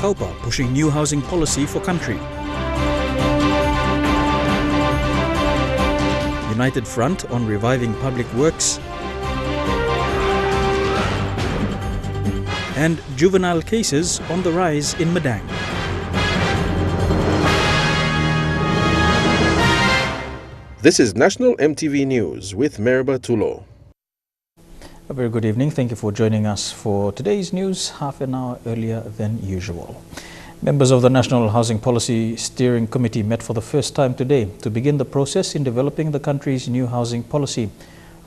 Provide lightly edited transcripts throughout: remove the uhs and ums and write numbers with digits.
Kaupa pushing new housing policy for country. United Front on reviving public works. And juvenile cases on the rise in Madang. This is National EMTV News with Meriba Tulo. A very good evening. Thank you for joining us for today's news half an hour earlier than usual. Members of the National Housing Policy Steering Committee met for the first time today to begin the process in developing the country's new housing policy.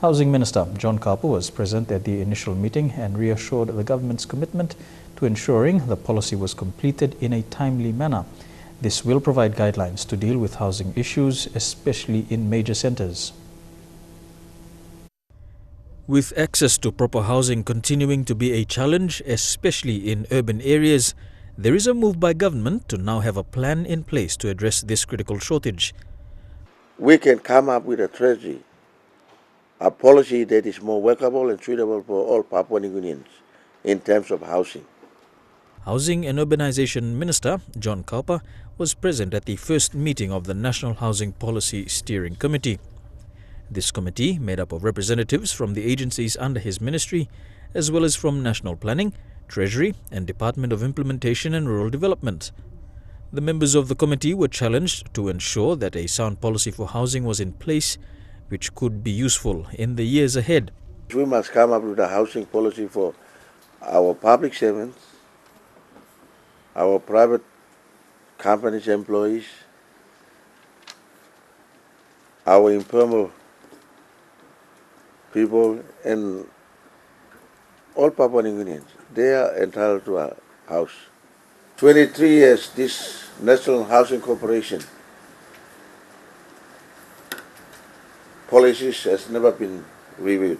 Housing Minister John Kaupa was present at the initial meeting and reassured the government's commitment to ensuring the policy was completed in a timely manner. This will provide guidelines to deal with housing issues, especially in major centres. With access to proper housing continuing to be a challenge, especially in urban areas, there is a move by government to now have a plan in place to address this critical shortage. We can come up with a strategy, a policy that is more workable and suitable for all Papua New Guineans in terms of housing. Housing and Urbanization Minister John Kaupa was present at the first meeting of the National Housing Policy Steering Committee. This committee, made up of representatives from the agencies under his ministry, as well as from National Planning, Treasury and Department of Implementation and Rural Development. The members of the committee were challenged to ensure that a sound policy for housing was in place, which could be useful in the years ahead. We must come up with a housing policy for our public servants, our private companies' employees, our informal people, and all Papua New Guineans. They are entitled to a house. 23 years, this National Housing Corporation policies has never been reviewed.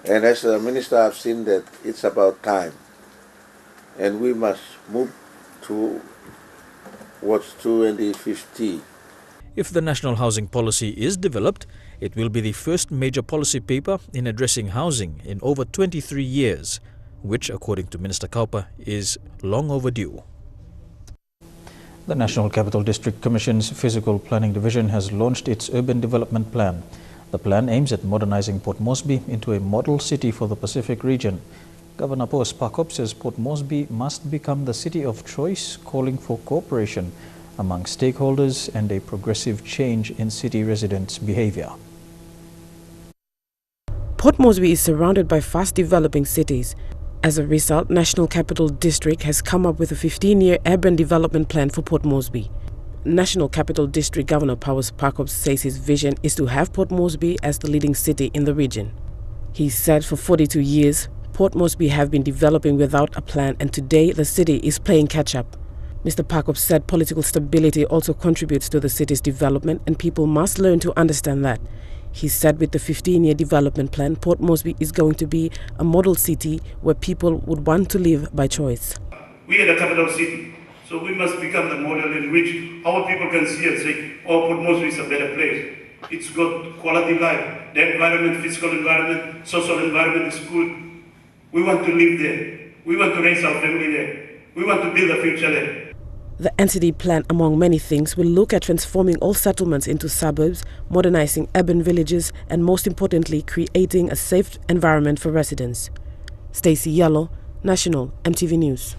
And as the Minister, I've seen that it's about time. And we must move towards 2050. If the National Housing Policy is developed, it will be the first major policy paper in addressing housing in over 23 years, which, according to Minister Kaupa, is long overdue. The National Capital District Commission's Physical Planning Division has launched its Urban Development Plan. The plan aims at modernizing Port Moresby into a model city for the Pacific region. Governor Paus Pakop says Port Moresby must become the city of choice, calling for cooperation among stakeholders and a progressive change in city residents' behavior. Port Moresby is surrounded by fast-developing cities. As a result, National Capital District has come up with a 15-year urban development plan for Port Moresby. National Capital District Governor Paus Pakop says his vision is to have Port Moresby as the leading city in the region. He said for 42 years, Port Moresby have been developing without a plan, and today the city is playing catch-up. Mr. Pakop said political stability also contributes to the city's development, and people must learn to understand that. He said with the 15-year development plan, Port Moresby is going to be a model city where people would want to live by choice. We are the capital city, so we must become the model in which our people can see and say, oh, Port Moresby is a better place. It's got quality life. The environment, physical environment, social environment is good. We want to live there. We want to raise our family there. We want to build a future there. The NCD plan, among many things, will look at transforming all settlements into suburbs, modernizing urban villages, and most importantly, creating a safe environment for residents. Stacey Yellow, National EMTV News.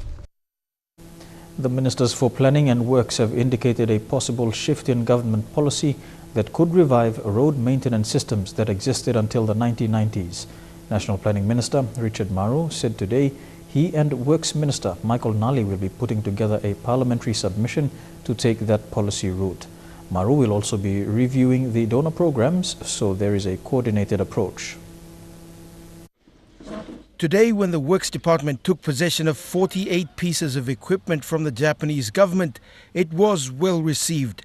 The Ministers for Planning and Works have indicated a possible shift in government policy that could revive road maintenance systems that existed until the 1990s. National Planning Minister Richard Maru said today he and Works Minister Michael Nally will be putting together a parliamentary submission to take that policy route. Maru will also be reviewing the donor programs, so there is a coordinated approach. Today, when the Works Department took possession of 48 pieces of equipment from the Japanese government, it was well received.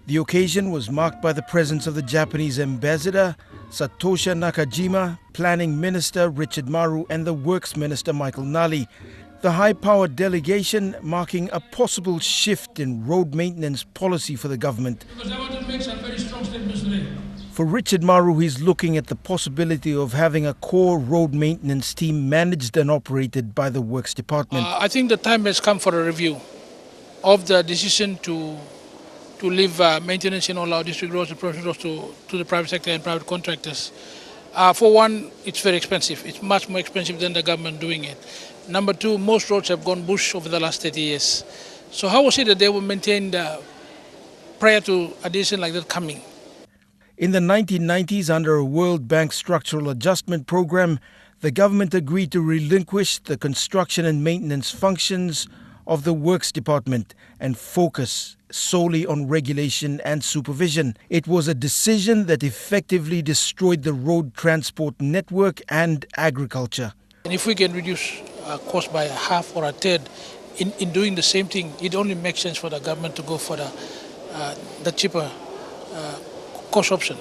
The occasion was marked by the presence of the Japanese ambassador, Satosha Nakajima, Planning Minister Richard Maru, and the Works Minister Michael Nally. The high-powered delegation marking a possible shift in road maintenance policy for the government. Because I want to make some very strong statements today. For Richard Maru, he's looking at the possibility of having a core road maintenance team managed and operated by the Works Department. I think the time has come for a review of the decision to leave maintenance in all our district roads and provincial roads to the private sector and private contractors. For one, it's very expensive. It's much more expensive than the government doing it. Number two, most roads have gone bush over the last 30 years. So how was it that they were maintained prior to a decision like that coming? In the 1990s, under a World Bank Structural Adjustment Program, the government agreed to relinquish the construction and maintenance functions of the Works Department and focus solely on regulation and supervision. It was a decision that effectively destroyed the road transport network and agriculture. And if we can reduce cost by half or a third in doing the same thing, it only makes sense for the government to go for the cheaper cost option,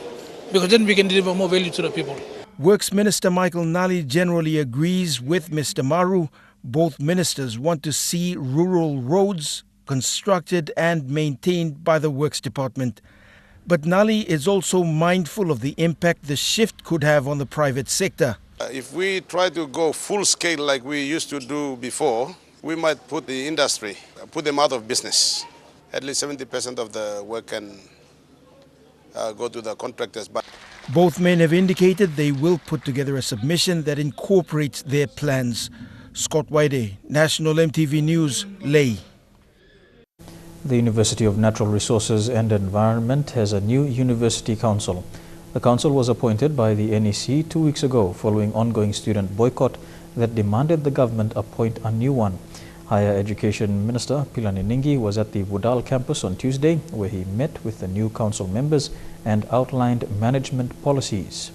because then we can deliver more value to the people. Works Minister Michael Nally generally agrees with Mr. Maru. Both ministers want to see rural roads constructed and maintained by the Works Department. But Nally is also mindful of the impact the shift could have on the private sector. If we try to go full scale like we used to do before, we might put the industry, put them out of business. At least 70% of the work can go to the contractors. But both men have indicated they will put together a submission that incorporates their plans. Scott Waide, National MTV News, Leh. The University of Natural Resources and Environment has a new university council. The council was appointed by the NEC 2 weeks ago following ongoing student boycott that demanded the government appoint a new one. Higher Education Minister Pilani Ningi was at the Wudal campus on Tuesday, where he met with the new council members and outlined management policies.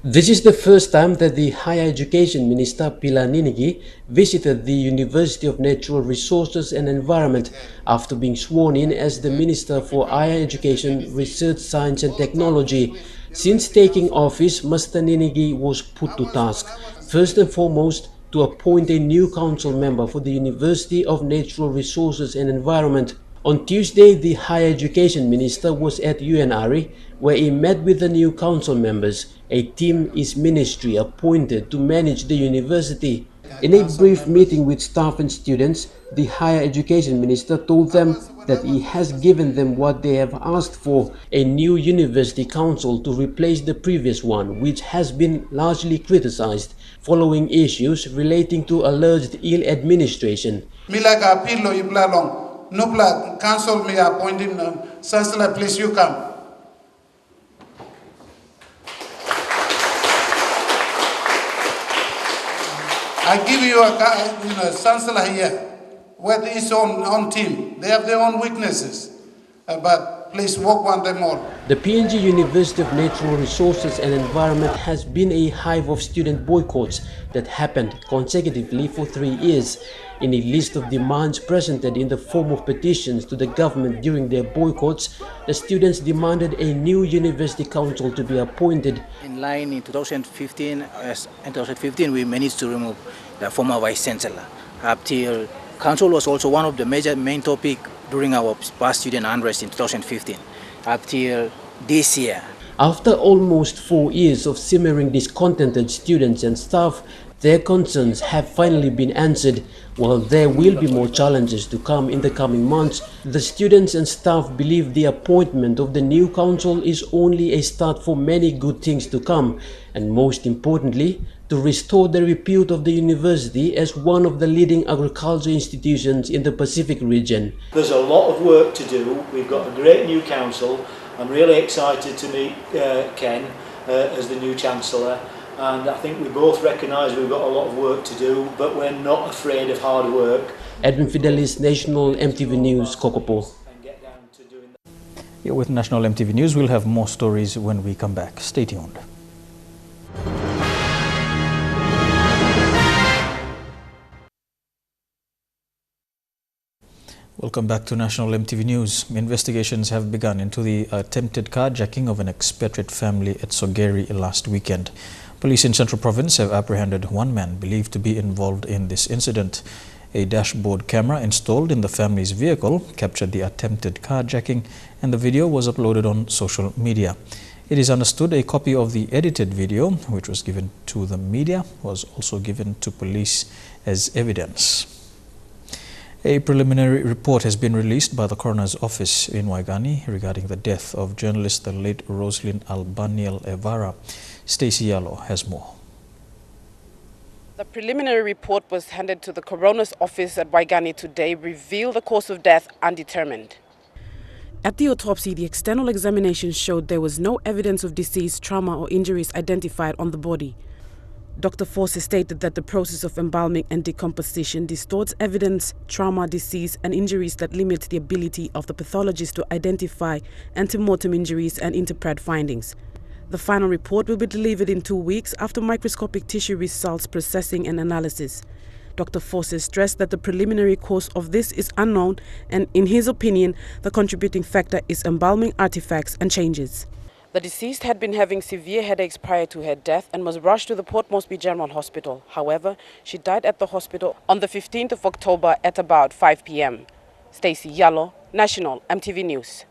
This is the first time that the Higher Education Minister Pilani Ningi visited the University of Natural Resources and Environment after being sworn in as the Minister for Higher Education, Research, Science and Technology. Since taking office, Mr. Ninigi was put to task, first and foremost, to appoint a new council member for the University of Natural Resources and Environment. On Tuesday, the Higher Education Minister was at UNRI, where he met with the new council members. A team is ministry appointed to manage the university. In a brief meeting with staff and students, the Higher Education Minister told them that he has given them what they have asked for, a new university council to replace the previous one, which has been largely criticized following issues relating to alleged ill administration. Milaga Pilo Iblalong, Nupla council me appointing Chancellor, please you come. I give you a chancellor here with his own team. They have their own weaknesses, but please work on them all. The PNG University of Natural Resources and Environment has been a hive of student boycotts that happened consecutively for 3 years. In a list of demands presented in the form of petitions to the government during their boycotts, the students demanded a new university council to be appointed. In line in 2015, we managed to remove the former vice chancellor. Up till council was also one of the main topic during our past student unrest in 2015. Up till this year. After almost 4 years of simmering discontented students and staff, their concerns have finally been answered. While there will be more challenges to come in the coming months, the students and staff believe the appointment of the new council is only a start for many good things to come, and most importantly, to restore the repute of the university as one of the leading agriculture institutions in the Pacific region. There's a lot of work to do. We've got a great new council. I'm really excited to meet Ken as the new Chancellor. And I think we both recognise we've got a lot of work to do, but we're not afraid of hard work. Edwin Fidelis, National MTV News, Kokopo. Here with National MTV News, we'll have more stories when we come back. Stay tuned. Welcome back to National MTV News. Investigations have begun into the attempted carjacking of an expatriate family at Sogeri last weekend. Police in Central Province have apprehended one man believed to be involved in this incident. A dashboard camera installed in the family's vehicle captured the attempted carjacking, and the video was uploaded on social media. It is understood a copy of the edited video, which was given to the media, was also given to police as evidence. A preliminary report has been released by the coroner's office in Waigani regarding the death of journalist the late Rosalind Albaniel Evara. Stacey Yalo has more. The preliminary report was handed to the coroner's office at Waigani today, revealed the cause of death undetermined. At the autopsy, the external examination showed there was no evidence of disease, trauma or injuries identified on the body. Dr. Force stated that the process of embalming and decomposition distorts evidence, trauma, disease and injuries that limit the ability of the pathologist to identify antemortem injuries and interpret findings. The final report will be delivered in 2 weeks after microscopic tissue results processing and analysis. Dr. Force stressed that the preliminary cause of this is unknown and, in his opinion, the contributing factor is embalming artifacts and changes. The deceased had been having severe headaches prior to her death and was rushed to the Port Moresby General Hospital. However, she died at the hospital on the 15th of October at about 5 p.m. Stacey Yalo, National EMTV News.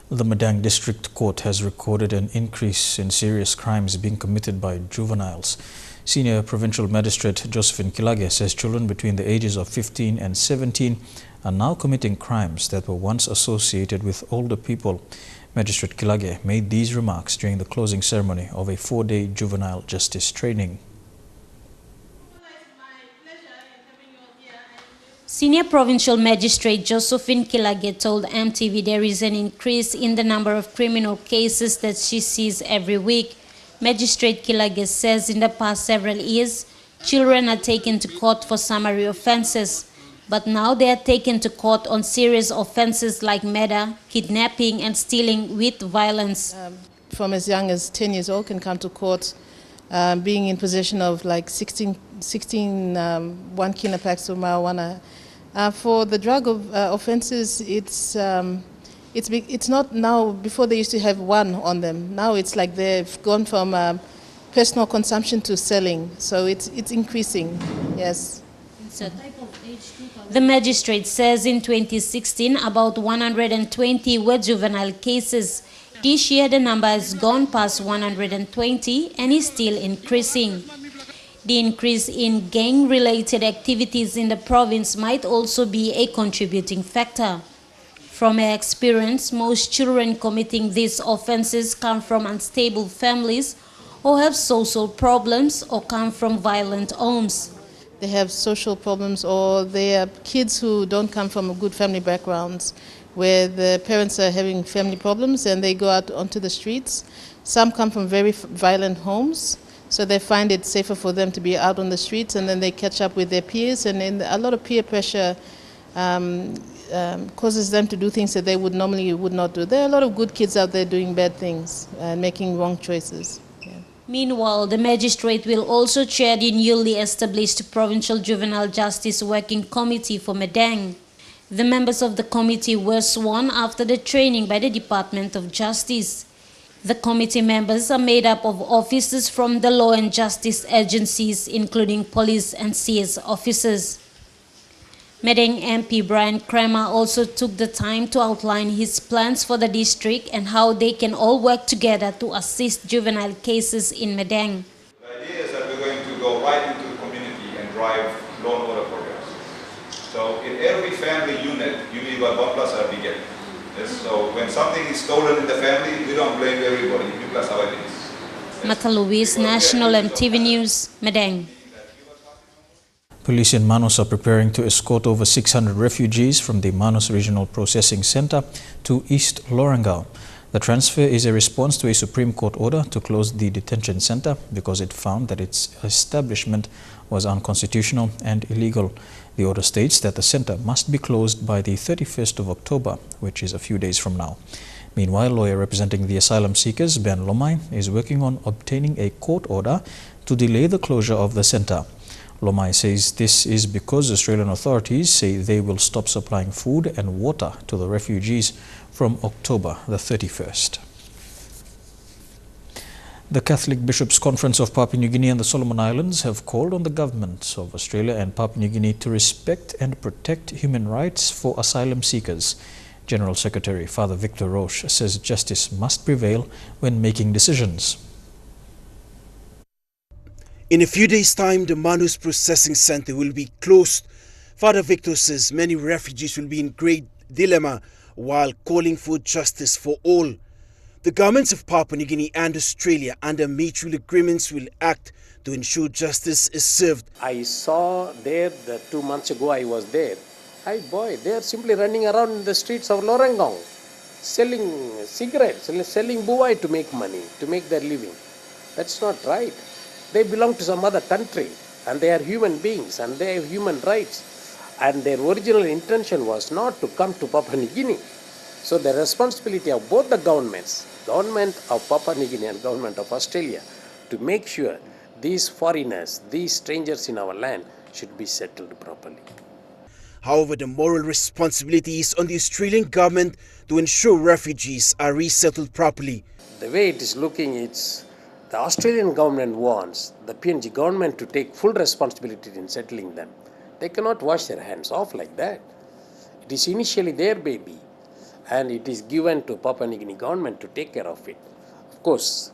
The Madang District Court has recorded an increase in serious crimes being committed by juveniles. Senior Provincial Magistrate Josephine Kilage says children between the ages of 15 and 17 are now committing crimes that were once associated with older people. Magistrate Kilage made these remarks during the closing ceremony of a 4-day juvenile justice training. Senior Provincial Magistrate Josephine Kilage told EMTV there is an increase in the number of criminal cases that she sees every week. Magistrate Kilage says in the past several years, children are taken to court for summary offences, but now they are taken to court on serious offences like murder, kidnapping and stealing with violence. From as young as 10 years old can come to court being in possession of like 16 1 kilo packs of marijuana. For the drug offences, it's not now. Before they used to have one on them. Now it's like they've gone from personal consumption to selling. So it's increasing. Yes. The magistrate says in 2016 about 120 were juvenile cases. This year the number has gone past 120 and is still increasing. The increase in gang-related activities in the province might also be a contributing factor. From her experience, most children committing these offences come from unstable families or have social problems or come from violent homes. They have social problems or they are kids who don't come from good family backgrounds where the parents are having family problems and they go out onto the streets. Some come from very violent homes, so they find it safer for them to be out on the streets, and then they catch up with their peers, and then a lot of peer pressure causes them to do things that they would not do. There are a lot of good kids out there doing bad things and making wrong choices. Meanwhile, the magistrate will also chair the newly established Provincial Juvenile Justice Working Committee for Madang. The members of the committee were sworn after the training by the Department of Justice. The committee members are made up of officers from the law and justice agencies, including police and CS officers. Madang MP Brian Kramer also took the time to outline his plans for the district and how they can all work together to assist juvenile cases in Madang. The idea is that we're going to go right into the community and drive law and order programs. So in every family unit, you got 1 plus RB get. Yes, so when something is stolen in the family, we don't blame everybody, we plus our things. Mata Louise, National EMTV News, Madang. Police in Manus are preparing to escort over 600 refugees from the Manus Regional Processing Center to East Lorangau. The transfer is a response to a Supreme Court order to close the detention center because it found that its establishment was unconstitutional and illegal. The order states that the center must be closed by the 31st of October, which is a few days from now. Meanwhile, lawyer representing the asylum seekers, Ben Lomai, is working on obtaining a court order to delay the closure of the center. Lomai says this is because Australian authorities say they will stop supplying food and water to the refugees from October the 31st. The Catholic Bishops' Conference of Papua New Guinea and the Solomon Islands have called on the governments of Australia and Papua New Guinea to respect and protect human rights for asylum seekers. General Secretary Father Victor Roche says justice must prevail when making decisions. In a few days' time, the Manus Processing Center will be closed. Father Victor says many refugees will be in great dilemma while calling for justice for all. The governments of Papua New Guinea and Australia, under mutual agreements, will act to ensure justice is served. I saw there 2 months ago I was there. They are simply running around in the streets of Lorengong, selling cigarettes, selling buwai to make money, to make their living. That's not right. They belong to some other country and they are human beings and they have human rights. And their original intention was not to come to Papua New Guinea. So the responsibility of both the governments, government of Papua New Guinea and government of Australia, to make sure these foreigners, these strangers in our land should be settled properly. However, the moral responsibility is on the Australian government to ensure refugees are resettled properly. The way it is looking, it's the Australian government wants the PNG government to take full responsibility in settling them. They cannot wash their hands off like that. It is initially their baby and it is given to Papua New Guinea government to take care of it. Of course,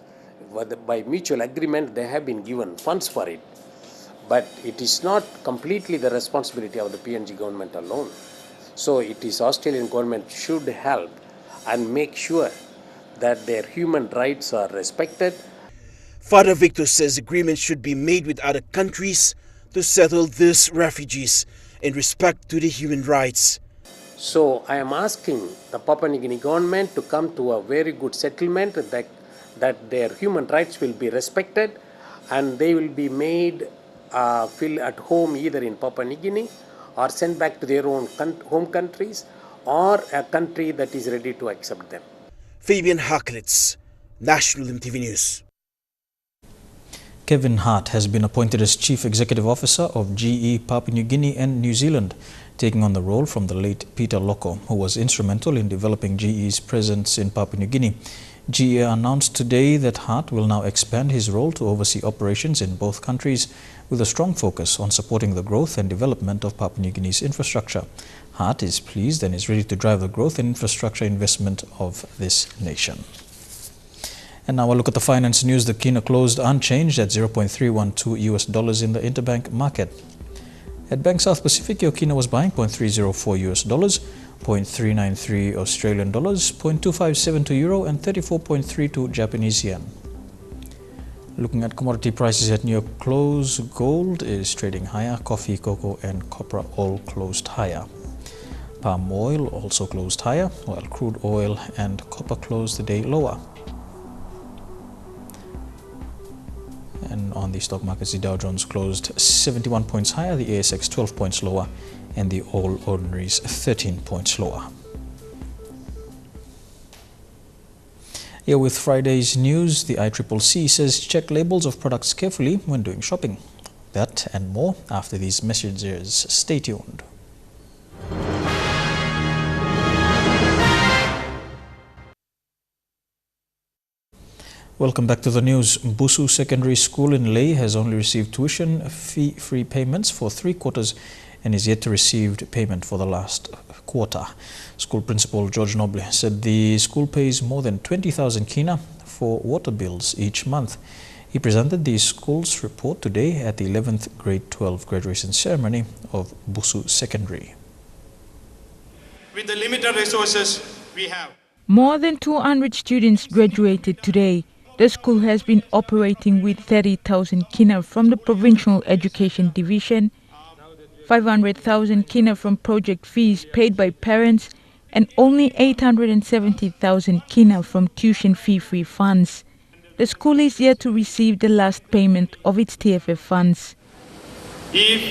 by mutual agreement, they have been given funds for it. But it is not completely the responsibility of the PNG government alone. So it is Australian government should help and make sure that their human rights are respected. Father Victor says agreements should be made with other countries to settle these refugees in respect to the human rights. So I am asking the Papua New Guinea government to come to a very good settlement that their human rights will be respected and they will be made feel at home either in Papua New Guinea or sent back to their own home countries or a country that is ready to accept them. Fabian Haklitz, National EMTV News. Kevin Hart has been appointed as Chief Executive Officer of GE Papua New Guinea and New Zealand, taking on the role from the late Peter Loko, who was instrumental in developing GE's presence in Papua New Guinea. GE announced today that Hart will now expand his role to oversee operations in both countries with a strong focus on supporting the growth and development of Papua New Guinea's infrastructure. Hart is pleased and is ready to drive the growth and infrastructure investment of this nation. And now a look at the finance news. The kina closed unchanged at $0.312 US in the interbank market. At Bank South Pacific, your kina was buying $0.304 US, $0.393 Australian dollars, $0.257 euro and 34.32 Japanese yen. Looking at commodity prices at New York close, gold is trading higher, coffee, cocoa and copra all closed higher. Palm oil also closed higher, while crude oil and copper closed the day lower. And on the stock markets, the Dow Jones closed 71 points higher, the ASX 12 points lower, and the All Ordinaries 13 points lower. Here with Friday's news, the ICCC says check labels of products carefully when doing shopping. That and more after these messages. Stay tuned. Welcome back to the news. Busu Secondary School in Lae has only received tuition fee-free payments for 3 quarters and is yet to receive payment for the last quarter. School Principal George Noble said the school pays more than 20,000 kina for water bills each month. He presented the school's report today at the 11th grade 12 graduation ceremony of Busu Secondary. With the limited resources we have, more than 200 students graduated today. The school has been operating with 30,000 kina from the Provincial Education Division, 500,000 kina from project fees paid by parents, and only 870,000 kina from tuition fee-free funds. The school is yet to receive the last payment of its TFF funds. If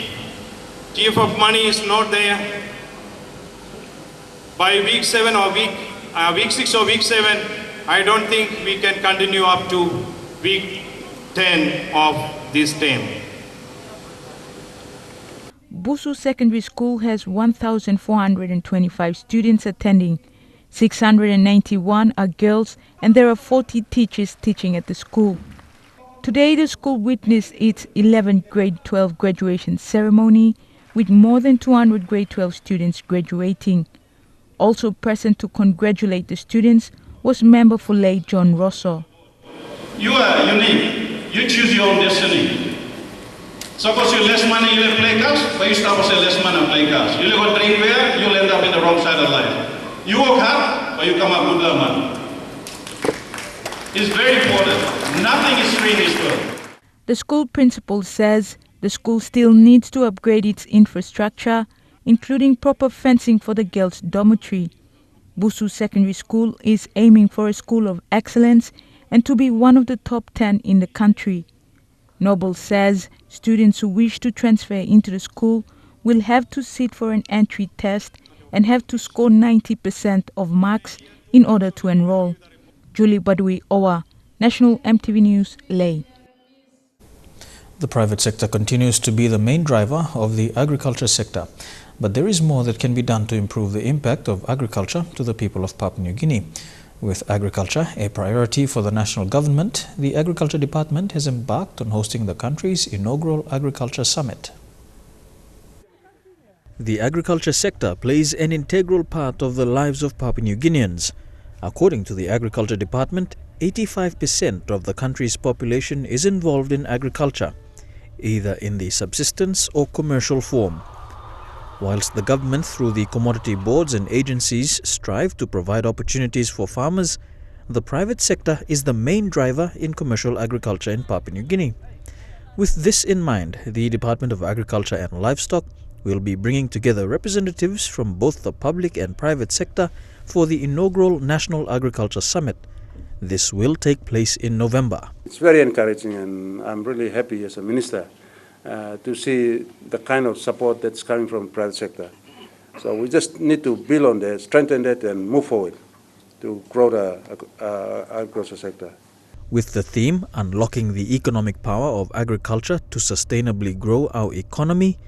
TFF money is not there, by week 7 or week 6 or week 7, I don't think we can continue up to week 10 of this term. Busu Secondary School has 1,425 students attending. 691 are girls and there are 40 teachers teaching at the school. Today, the school witnessed its 11th grade 12 graduation ceremony with more than 200 grade 12 students graduating. Also present to congratulate the students was member for late John Rosso. You are unique. You choose your own destiny. Suppose you less money, you play cards, but you start with less money play cards. You live on drink beer, you'll end up in the wrong side of life. You work hard, but you come up with little money. It's very important. Nothing is free in this world. The school principal says the school still needs to upgrade its infrastructure, including proper fencing for the girls' dormitory. Busu Secondary School is aiming for a school of excellence and to be one of the top 10 in the country. Noble says students who wish to transfer into the school will have to sit for an entry test and have to score 90% of marks in order to enroll. Julie Badui Owa, National EMTV News, Leh. The private sector continues to be the main driver of the agriculture sector, but there is more that can be done to improve the impact of agriculture to the people of Papua New Guinea. With agriculture a priority for the national government, the Agriculture Department has embarked on hosting the country's inaugural Agriculture Summit. The agriculture sector plays an integral part of the lives of Papua New Guineans. According to the Agriculture Department, 85% of the country's population is involved in agriculture, either in the subsistence or commercial form. Whilst the government through the commodity boards and agencies strive to provide opportunities for farmers, the private sector is the main driver in commercial agriculture in Papua New Guinea. With this in mind, the Department of Agriculture and Livestock will be bringing together representatives from both the public and private sector for the inaugural National Agriculture Summit. This will take place in November. It's very encouraging, and I'm really happy as a minister to see the kind of support that's coming from the private sector. So we just need to build on that, strengthen that, and move forward to grow the agriculture sector. With the theme, Unlocking the Economic Power of Agriculture to Sustainably Grow Our Economy,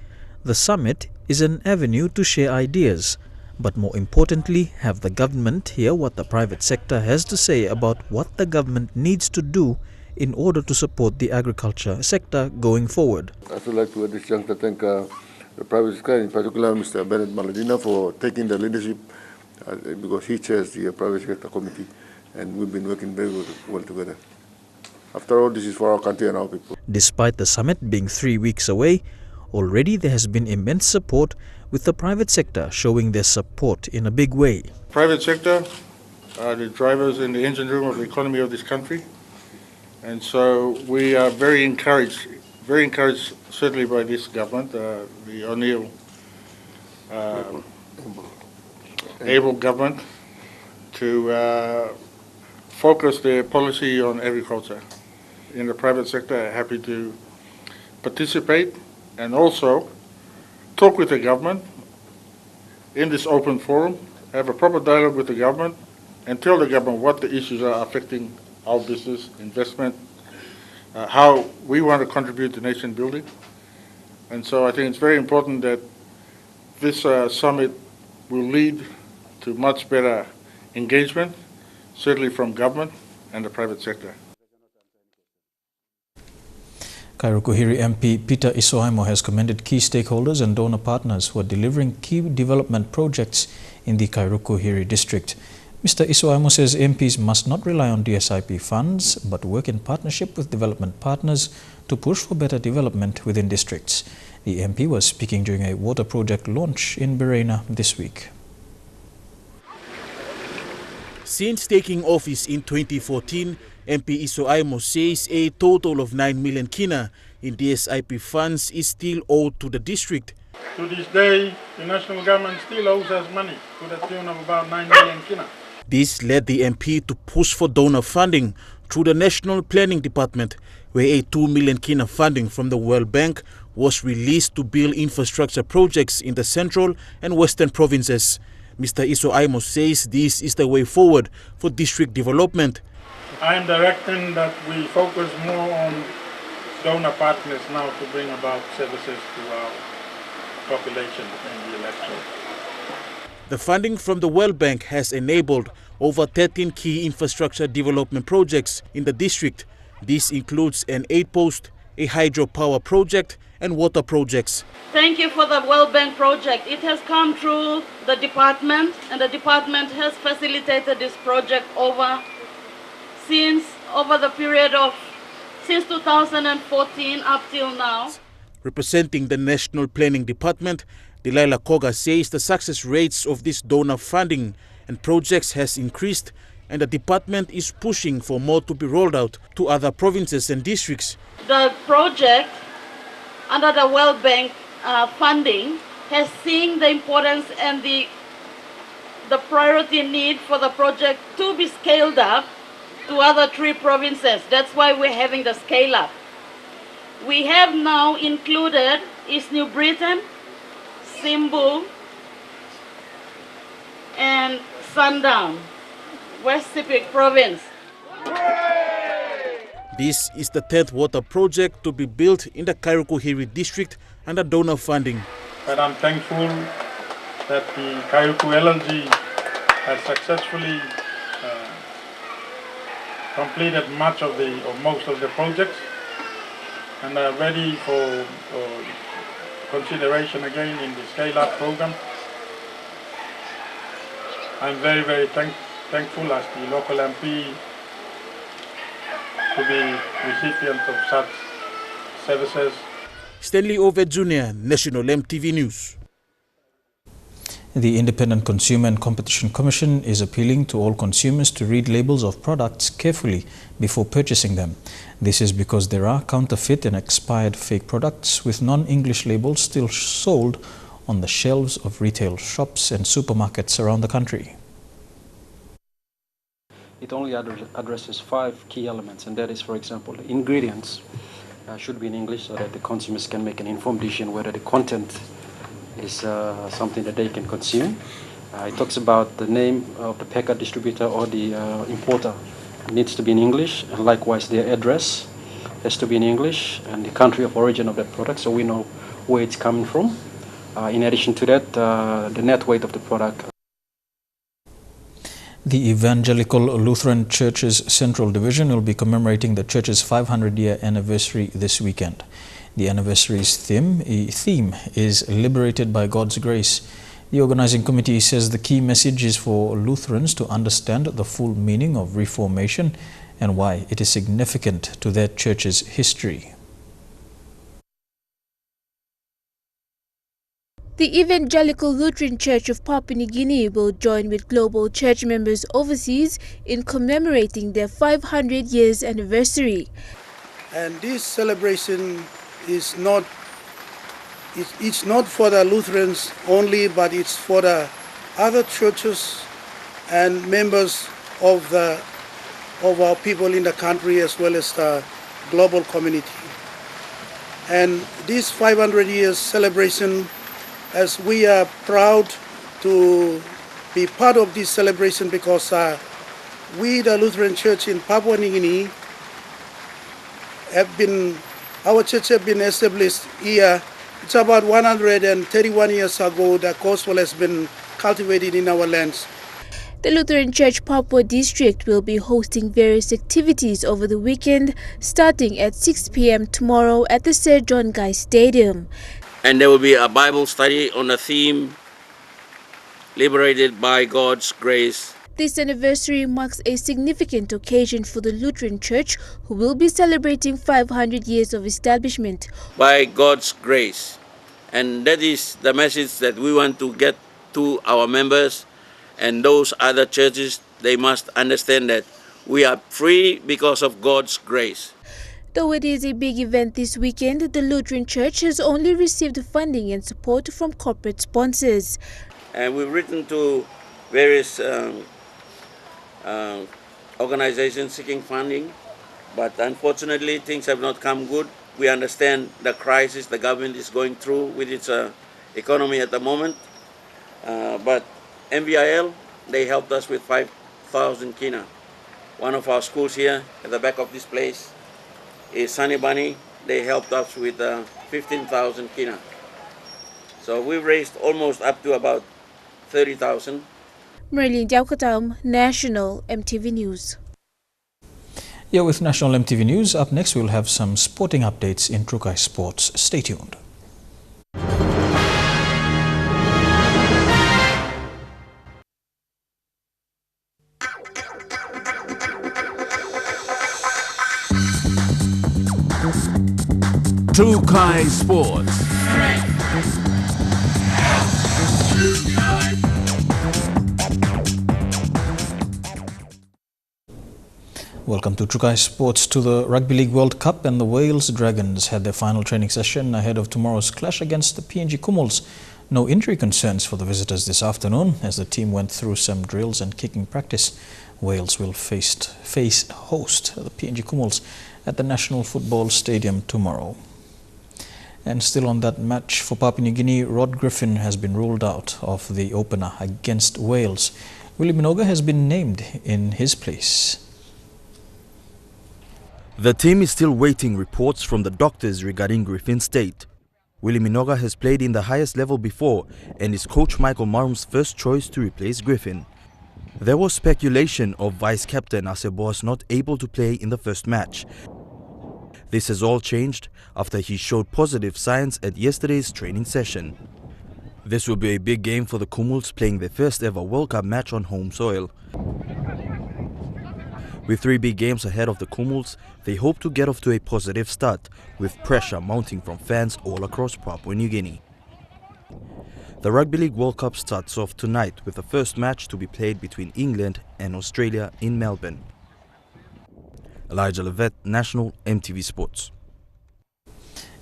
the summit is an avenue to share ideas, but more importantly, have the government hear what the private sector has to say about what the government needs to do in order to support the agriculture sector going forward. I would like to at this juncture thank the private sector, in particular Mr. Bennett Maladina, for taking the leadership because he chairs the private sector committee, and we've been working very well together. After all, this is for our country and our people. Despite the summit being 3 weeks away, already there has been immense support, with the private sector showing their support in a big way. Private sector are the drivers in the engine room of the economy of this country. And so we are very encouraged certainly by this government, the O'Neill able government, to focus their policy on agriculture. In the private sector, happy to participate and also talk with the government in this open forum, have a proper dialogue with the government, and tell the government what the issues are affecting our business, investment, how we want to contribute to nation building. And so I think it's very important that this summit will lead to much better engagement, certainly from government and the private sector. Kairukuhiri MP Peter Isoaimo has commended key stakeholders and donor partners who are delivering key development projects in the Kairukuhiri district. Mr. Isoaimo says MPs must not rely on DSIP funds but work in partnership with development partners to push for better development within districts. The MP was speaking during a water project launch in Berena this week. Since taking office in 2014, MP Isoaimo says a total of 9 million kina in DSIP funds is still owed to the district. To this day, the national government still owes us money to the tune of about 9 million kina. This led the MP to push for donor funding through the National Planning Department, where a 2 million kina funding from the World Bank was released to build infrastructure projects in the central and western provinces. Mr. Isoaimo says this is the way forward for district development. I am directing that we focus more on donor partners now to bring about services to our population in the electorate. The funding from the World Bank has enabled over 13 key infrastructure development projects in the district, This includes an aid post, a hydropower project and water projects. Thank you for the World Bank project. It has come through the department, and the department has facilitated this project over the period of since 2014 up till now. Representing the National Planning Department, Delilah Koga says the success rates of this donor funding and projects has increased, and the department is pushing for more to be rolled out to other provinces and districts. The project under the World Bank funding has seen the importance and the priority need for the project to be scaled up to other 3 provinces. That's why we're having the scale up. We have now included East New Britain, Simbu, and Sundown, West Sepik Province. This is the 10th water project to be built in the Kairuku-Hiri district under donor funding. And I'm thankful that the Kairuku LNG has successfully completed most of the projects and are ready for consideration again in the scale-up program. I'm very, very thankful as the local MP to be recipient of such services. Stanley Oved Jr., National EMTV News. The Independent Consumer and Competition Commission is appealing to all consumers to read labels of products carefully before purchasing them. This is because there are counterfeit and expired fake products with non-English labels still sold on the shelves of retail shops and supermarkets around the country. It only addresses 5 key elements, and that is, for example, the ingredients should be in English so that the consumers can make an informed decision whether the content is something that they can consume. It talks about the name of the packer, distributor or the importer. It needs to be in English, and likewise their address has to be in English and the country of origin of that product so we know where it's coming from. In addition to that, the net weight of the product. The Evangelical Lutheran Church's Central Division will be commemorating the church's 500-year anniversary this weekend. The anniversary's theme is Liberated by God's Grace. The organizing committee says the key message is for Lutherans to understand the full meaning of Reformation and why it is significant to their church's history. The Evangelical Lutheran Church of Papua New Guinea will join with global church members overseas in commemorating their 500 years anniversary. And this celebration is not for the Lutherans only, but it's for the other churches and members of our people in the country as well as the global community. And this 500 years celebration, as we are proud to be part of this celebration because we, the Lutheran Church in Papua New Guinea, our church have been established here. It's about 131 years ago the gospel has been cultivated in our lands. The Lutheran Church Papua District will be hosting various activities over the weekend, starting at 6 p.m. tomorrow at the Sir John Guy Stadium. And there will be a Bible study on the theme, Liberated by God's Grace. This anniversary marks a significant occasion for the Lutheran Church, who will be celebrating 500 years of establishment. By God's grace. And that is the message that we want to get to our members and those other churches. They must understand that we are free because of God's grace. Though it is a big event this weekend, the Lutheran Church has only received funding and support from corporate sponsors. And we've written to various organizations seeking funding, but unfortunately things have not come good. We understand the crisis the government is going through with its economy at the moment, but MVIL, they helped us with 5,000 kina. One of our schools here at the back of this place is Sunny Bunny. They helped us with 15,000 kina. So we've raised almost up to about 30,000. Merlin Diaukatam, National EMTV News. Here with National EMTV News. Up next, we'll have some sporting updates in Trukai Sports. Stay tuned. Trukai Sports. Welcome to Trukai Sports. To the Rugby League World Cup, and the Wales Dragons had their final training session ahead of tomorrow's clash against the PNG Kumuls. No injury concerns for the visitors this afternoon as the team went through some drills and kicking practice. Wales will face host the PNG Kumuls at the National Football Stadium tomorrow. And still on that match for Papua New Guinea, Rod Griffin has been ruled out of the opener against Wales. Willie Minoga has been named in his place. The team is still waiting reports from the doctors regarding Griffin's state. Willie Minoga has played in the highest level before and is coach Michael Marum's first choice to replace Griffin. There was speculation of vice-captain Aseboas not able to play in the first match. This has all changed after he showed positive signs at yesterday's training session. This will be a big game for the Kumuls, playing their first ever World Cup match on home soil. With 3 big games ahead of the Kumuls, they hope to get off to a positive start, with pressure mounting from fans all across Papua New Guinea. The Rugby League World Cup starts off tonight with the first match to be played between England and Australia in Melbourne. Elijah Levet, National EMTV Sports.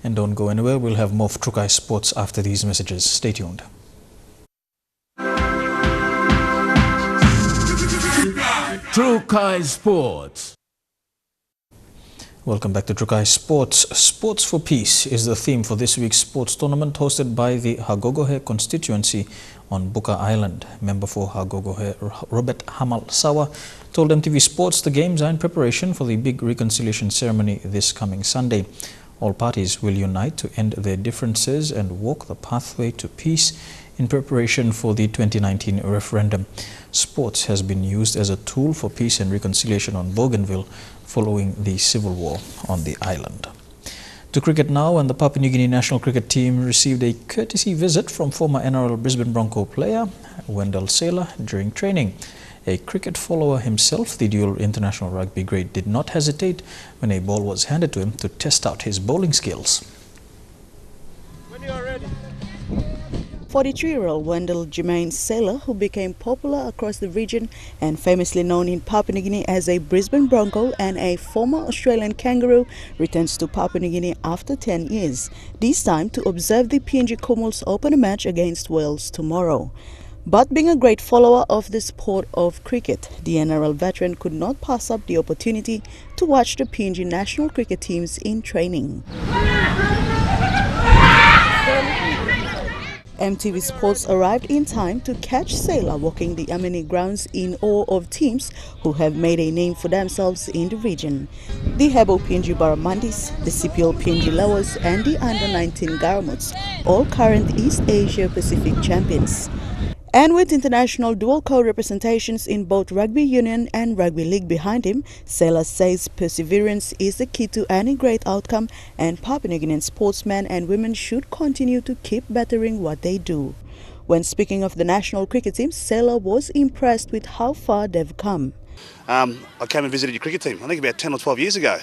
And don't go anywhere, we'll have more of Trukai Sports after these messages. Stay tuned. Trukai Sports. Welcome back to Trukai Sports. Sports for Peace is the theme for this week's sports tournament hosted by the Hagogohe constituency on Buka Island. Member for Hagogohe, Robert Hamal Sawa, told MTV Sports the games are in preparation for the big reconciliation ceremony this coming Sunday. All parties will unite to end their differences and walk the pathway to peace in preparation for the 2019 referendum. Sports has been used as a tool for peace and reconciliation on Bougainville following the civil war on the island. To cricket now, and the Papua New Guinea national cricket team received a courtesy visit from former NRL Brisbane Bronco player Wendell Saylor during training. A cricket follower himself, the dual international rugby great did not hesitate when a ball was handed to him to test out his bowling skills. When you are ready. 43-year-old Wendell Jermaine Saylor, who became popular across the region and famously known in Papua New Guinea as a Brisbane Bronco and a former Australian Kangaroo, returns to Papua New Guinea after 10 years, this time to observe the PNG Kumuls open a match against Wales tomorrow. But being a great follower of the sport of cricket, the NRL veteran could not pass up the opportunity to watch the PNG national cricket teams in training. MTV Sports arrived in time to catch Saylor walking the Amini grounds in awe of teams who have made a name for themselves in the region. The Hebo PNG Barramandis, the CPL PNG Lowers and the Under-19 Garamuts, all current East Asia Pacific champions. And with international dual co-representations in both rugby union and rugby league behind him, Saylor says perseverance is the key to any great outcome, and Papua New Guinean sportsmen and women should continue to keep bettering what they do. When speaking of the national cricket team, Saylor was impressed with how far they've come. I came and visited your cricket team, I think about 10 or 12 years ago.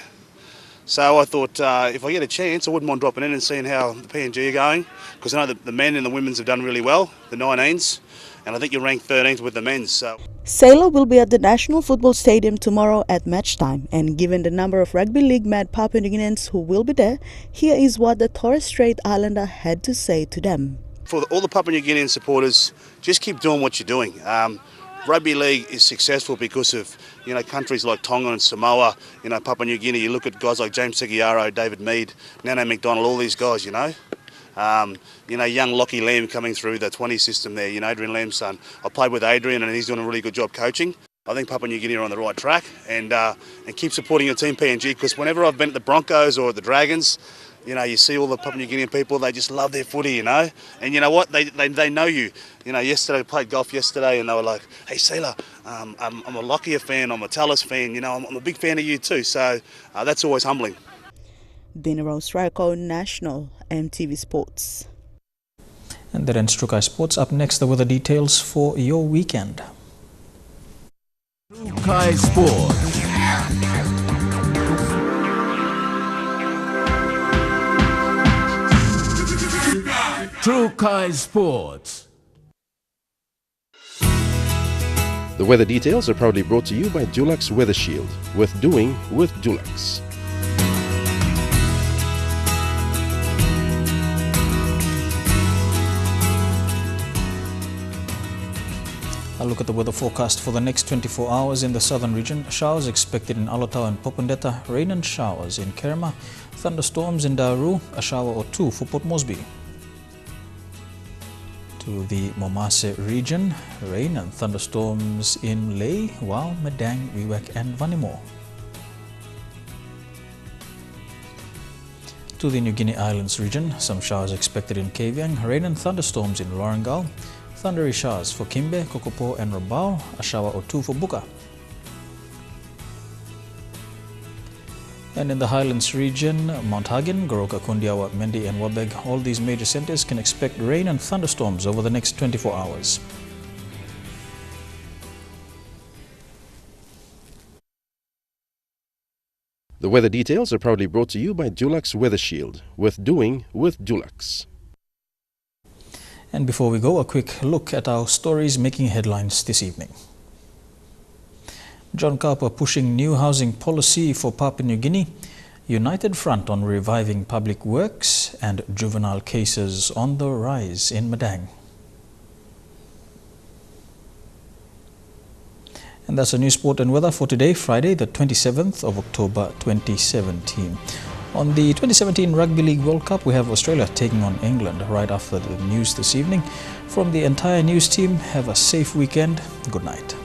So I thought if I get a chance, I wouldn't mind dropping in and seeing how the PNG are going, because I know the men and the women's have done really well, the 19s. And I think you're ranked 13th with the men's. So. Saylor will be at the National Football Stadium tomorrow at match time, and given the number of rugby league mad Papua New Guineans who will be there, here is what the Torres Strait Islander had to say to them. For all the Papua New Guinean supporters, just keep doing what you're doing. Rugby league is successful because of countries like Tonga and Samoa, Papua New Guinea. You look at guys like James Seguiaro, David Mead, Nano McDonald, all these guys, young Lockie Lamb coming through the 20 system there, Adrian Lamb's son. I played with Adrian and he's doing a really good job coaching. I think Papua New Guinea are on the right track, and keep supporting your team PNG, because whenever I've been at the Broncos or the Dragons, You know, you see all the Papua New Guinean people, they just love their footy, you know. And you know what? They know you. You know, yesterday, I played golf yesterday and they were like, hey, Seela, I'm a Lockyer fan, I'm a Tallis fan, you know, I'm a big fan of you too. So that's always humbling. Dinero Striker, National, EMTV Sports. And that ends Trukai Sports. Up next, the weather details for your weekend. Trukai Sports. Trukai Sports. The weather details are proudly brought to you by Dulux Weather Shield. Worth doing with Dulux. A look at the weather forecast for the next 24 hours in the southern region. Showers expected in Alotau and Popondetta, rain and showers in Kerma, thunderstorms in Daru, a shower or two for Port Moresby. To the Momase region, rain and thunderstorms in Ley, Wau, Madang, Wewak and Vanimo. To the New Guinea Islands region, some showers expected in Kavieng, rain and thunderstorms in Lorengau, thundery showers for Kimbe, Kokopo and Rabaul, a shower or two for Buka. And in the Highlands region, Mount Hagen, Goroka, Kundiawa, Mendi and Wabeg, all these major centers can expect rain and thunderstorms over the next 24 hours. The weather details are proudly brought to you by Dulux Weather Shield. Worth doing with Dulux. And before we go, a quick look at our stories making headlines this evening. John Kaupa pushing new housing policy for Papua New Guinea, United Front on reviving public works, and juvenile cases on the rise in Madang. And that's the news, sport and weather for today, Friday, the 27th of October 2017. On the 2017 Rugby League World Cup, we have Australia taking on England right after the news this evening. From the entire news team, have a safe weekend. Good night.